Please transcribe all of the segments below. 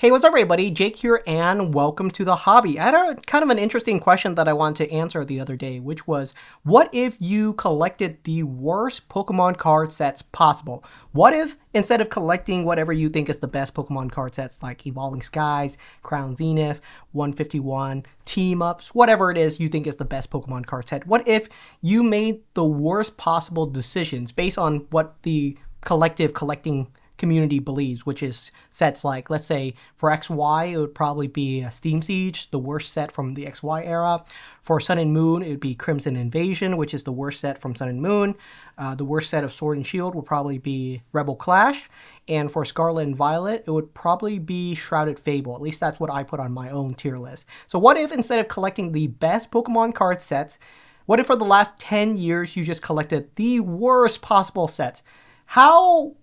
Hey, what's up everybody? Jake here and welcome to the hobby. I had a kind of an interesting question that I wanted to answer the other day, which was, what if you collected the worst Pokemon card sets possible? What if instead of collecting whatever you think is the best Pokemon card sets like Evolving Skies, Crown Zenith, 151, Team Ups, whatever it is you think is the best Pokemon card set, what if you made the worst possible decisions based on what the collective collecting community believes, which is sets like, let's say for XY, it would probably be Steam Siege, the worst set from the XY era. For Sun and Moon, it would be Crimson Invasion, which is the worst set from Sun and Moon. The worst set of Sword and Shield would probably be Rebel Clash. And for Scarlet and Violet, it would probably be Shrouded Fable. At least that's what I put on my own tier list. So what if instead of collecting the best Pokemon card sets, what if for the last 10 years you just collected the worst possible sets? How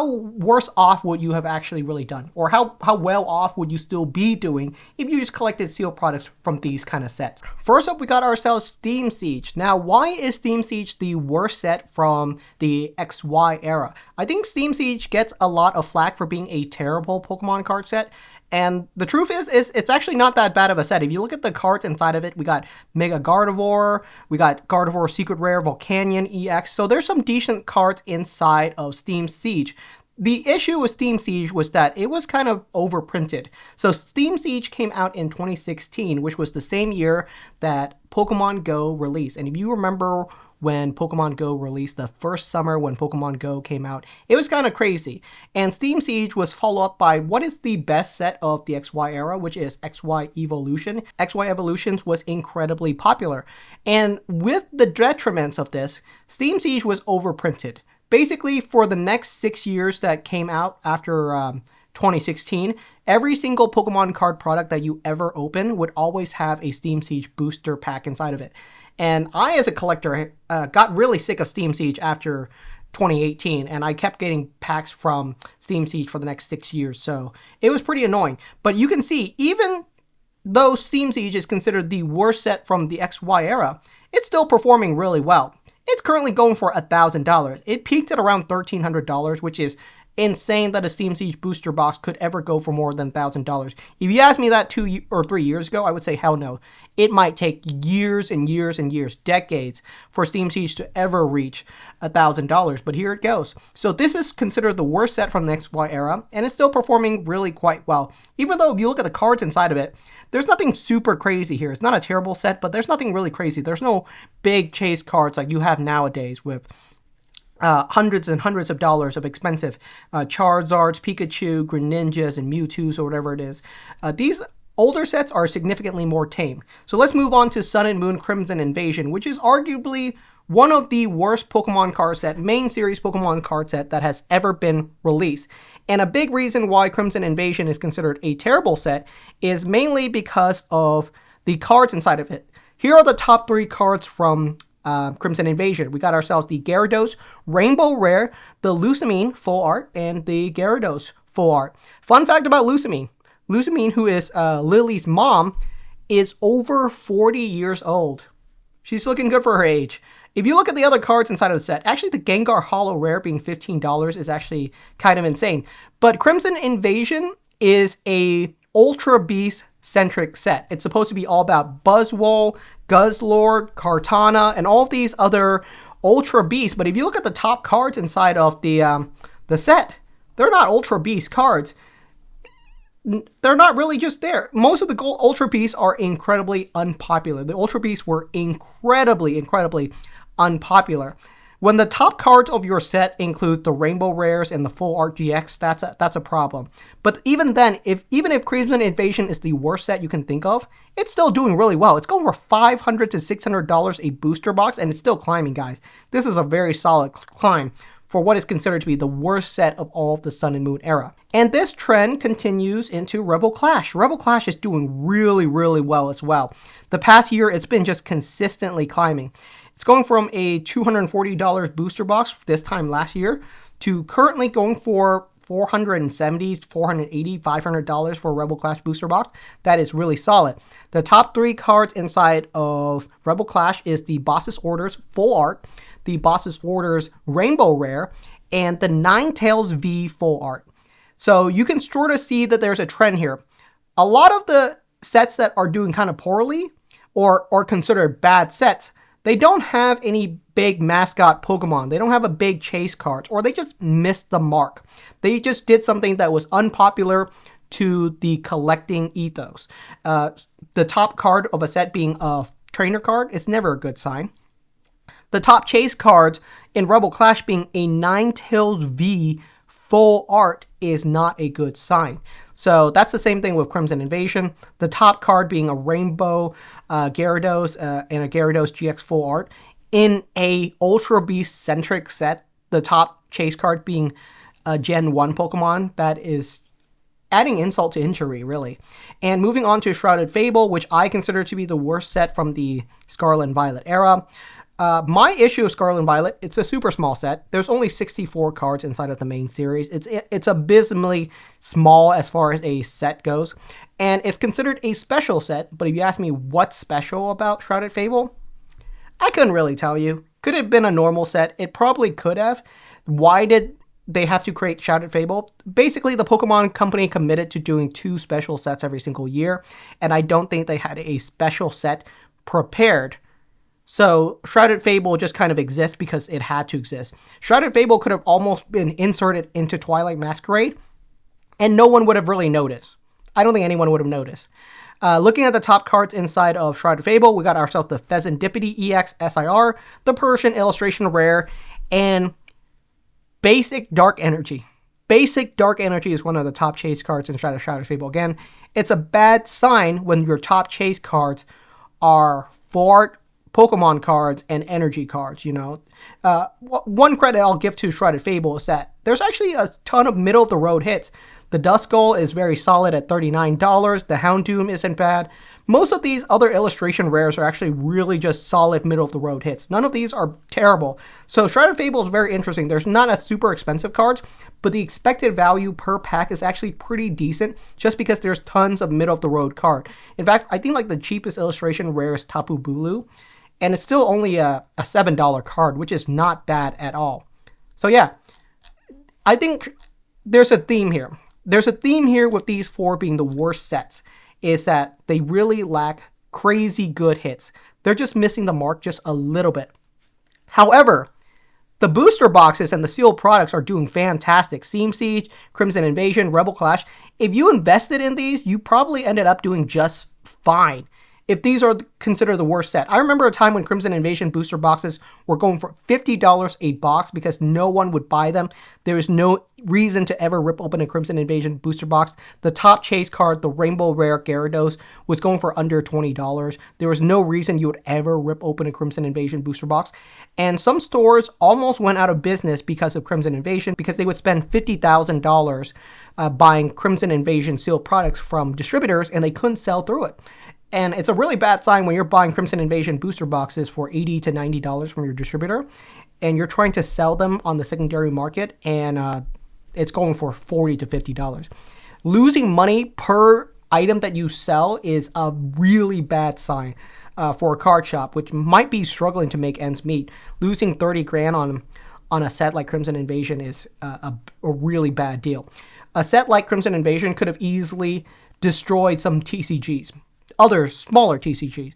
worse off would you have actually really done? Or how well off would you still be doing if you just collected sealed products from these kind of sets? First up, we got ourselves Steam Siege. Now, why is Steam Siege the worst set from the XY era? I think Steam Siege gets a lot of flack for being a terrible Pokemon card set. And the truth is it's actually not that bad of a set. If you look at the cards inside of it, we got Mega Gardevoir, we got Gardevoir Secret Rare, Volcanion EX. So there's some decent cards inside of Steam Siege. The issue with Steam Siege was that it was kind of overprinted. So Steam Siege came out in 2016, which was the same year that Pokemon Go released. And if you remember when Pokemon Go released the first summer when Pokemon Go came out, it was kind of crazy. And Steam Siege was followed up by what is the best set of the XY era, which is XY Evolution. XY Evolutions was incredibly popular. And with the detriments of this, Steam Siege was overprinted. Basically, for the next 6 years that came out after 2016, every single Pokemon card product that you ever open would always have a Steam Siege booster pack inside of it. And I, as a collector, got really sick of Steam Siege after 2018, and I kept getting packs from Steam Siege for the next 6 years, so it was pretty annoying. But you can see, even though Steam Siege is considered the worst set from the XY era, it's still performing really well. It's currently going for $1,000. It peaked at around $1,300, which is insane that a Steam Siege booster box could ever go for more than $1,000. If you asked me that 2 or 3 years ago, I would say hell no. It might take years and years and years, decades, for Steam Siege to ever reach $1,000, but here it goes. So this is considered the worst set from the XY era, and it's still performing really quite well. Even though if you look at the cards inside of it, there's nothing super crazy here. It's not a terrible set, but there's nothing really crazy. There's no big chase cards like you have nowadays with hundreds and hundreds of dollars of expensive Charizards, Pikachu, Greninjas, and Mewtwo's, or whatever it is. These older sets are significantly more tame. So let's move on to Sun and Moon Crimson Invasion, which is arguably one of the worst Pokemon card set, main series Pokemon card set that has ever been released. And a big reason why Crimson Invasion is considered a terrible set is mainly because of the cards inside of it. Here are the top 3 cards from Crimson Invasion. We got ourselves the Gyarados Rainbow Rare, the Lusamine Full Art, and the Gyarados Full Art. Fun fact about Lusamine. Lusamine, who is Lily's mom, is over 40 years old. She's looking good for her age. If you look at the other cards inside of the set, actually the Gengar Holo Rare being $15 is actually kind of insane. But Crimson Invasion is a Ultra Beast centric set. It's supposed to be all about Buzzwole, Guzzlord, Kartana, and all of these other Ultra Beasts. But if you look at the top cards inside of the set, they're not Ultra Beast cards. They're not really just there. Most of the Ultra Beasts are incredibly unpopular. The Ultra Beasts were incredibly unpopular. When the top cards of your set include the Rainbow Rares and the Full Art GX, that's a problem. But even then, even if Crimson Invasion is the worst set you can think of, it's still doing really well. It's going for $500 to $600 a booster box, and it's still climbing, guys. This is a very solid climb for what is considered to be the worst set of all of the Sun and Moon era. And this trend continues into Rebel Clash. Rebel Clash is doing really well as well. The past year, it's been just consistently climbing. It's going from a $240 booster box this time last year to currently going for $470, $480, $500 for a Rebel Clash booster box. That is really solid. The top 3 cards inside of Rebel Clash is the Boss's Orders Full Art, the Boss's Orders Rainbow Rare, and the Ninetales V Full Art. So you can sort of see that there's a trend here. A lot of the sets that are doing kind of poorly or considered bad sets, they don't have any big mascot Pokemon. They don't have a big chase cards, or they just missed the mark. They just did something that was unpopular to the collecting ethos. The top card of a set being a trainer card is never a good sign. The top chase cards in Rebel Clash being a Ninetales V full art is not a good sign. So that's the same thing with Crimson Invasion. The top card being a Rainbow Gyarados and a Gyarados GX full art in a Ultra Beast centric set. The top chase card being a Gen 1 Pokemon. That is adding insult to injury, really. And moving on to Shrouded Fable, which I consider to be the worst set from the Scarlet and Violet era. My issue with Scarlet and Violet, it's a super small set. There's only 64 cards inside of the main series. It's abysmally small as far as a set goes. And it's considered a special set, but if you ask me what's special about Shrouded Fable, I couldn't really tell you. Could it have been a normal set? It probably could have. Why did they have to create Shrouded Fable? Basically, the Pokemon Company committed to doing 2 special sets every single year, and I don't think they had a special set prepared. So Shrouded Fable just kind of exists because it had to exist. Shrouded Fable could have almost been inserted into Twilight Masquerade, and no one would have really noticed. I don't think anyone would have noticed. Looking at the top cards inside of Shrouded Fable, we got ourselves the Pheasantipity EX SIR, the Persian Illustration Rare, and Basic Dark Energy. Basic Dark Energy is one of the top chase cards inside of Shrouded Fable. Again, it's a bad sign when your top chase cards are for Pokemon cards and energy cards, you know. One credit I'll give to Shrouded Fable is that there's actually a ton of middle-of-the-road hits. The Duskull is very solid at $39. The Houndoom isn't bad. Most of these other illustration rares are actually really just solid middle-of-the-road hits. None of these are terrible. So Shrouded Fable is very interesting. There's not a super expensive cards, but the expected value per pack is actually pretty decent just because there's tons of middle-of-the-road card. In fact, I think like the cheapest illustration rare is Tapu Bulu, and it's still only a $7 card, which is not bad at all. So yeah, I think there's a theme here. There's a theme here with these 4 being the worst sets, is that they really lack crazy good hits. They're just missing the mark just a little bit. However, the booster boxes and the sealed products are doing fantastic. Steam Siege, Crimson Invasion, Rebel Clash. If you invested in these, you probably ended up doing just fine. If these are considered the worst set. I remember a time when Crimson Invasion booster boxes were going for $50 a box because no one would buy them. There was no reason to ever rip open a Crimson Invasion booster box. The top chase card, the Rainbow Rare Gyarados, was going for under $20. There was no reason you would ever rip open a Crimson Invasion booster box. And some stores almost went out of business because of Crimson Invasion because they would spend $50,000 buying Crimson Invasion sealed products from distributors and they couldn't sell through it. And it's a really bad sign when you're buying Crimson Invasion booster boxes for $80 to $90 from your distributor, and you're trying to sell them on the secondary market, and it's going for $40 to $50. Losing money per item that you sell is a really bad sign for a card shop, which might be struggling to make ends meet. Losing 30 grand on a set like Crimson Invasion is a really bad deal. A set like Crimson Invasion could have easily destroyed some TCGs. Other smaller TCGs.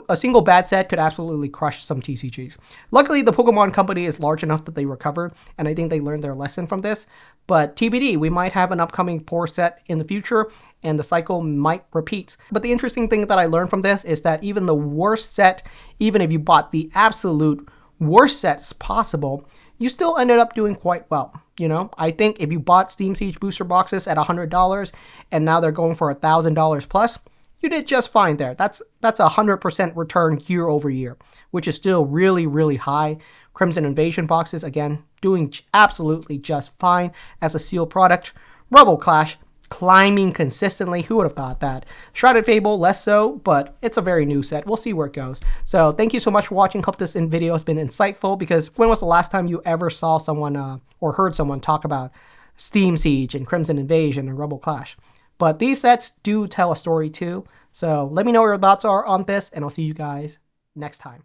A single bad set could absolutely crush some TCGs. Luckily, the Pokemon Company is large enough that they recovered, and I think they learned their lesson from this. But TBD, we might have an upcoming poor set in the future, and the cycle might repeat. But the interesting thing that I learned from this is that even the worst set, even if you bought the absolute worst sets possible, you still ended up doing quite well. You know, I think if you bought Steam Siege booster boxes at $100, and now they're going for $1,000 plus, you did just fine there. That's 100% return year over year, which is still really, really high. Crimson Invasion boxes, again, doing absolutely just fine as a sealed product. Rebel Clash, climbing consistently. Who would have thought that? Shrouded Fable, less so, but it's a very new set. We'll see where it goes. So thank you so much for watching. Hope this video has been insightful, because when was the last time you ever saw someone or heard someone talk about Steam Siege and Crimson Invasion and Rebel Clash? But these sets do tell a story too. So let me know what your thoughts are on this, and I'll see you guys next time.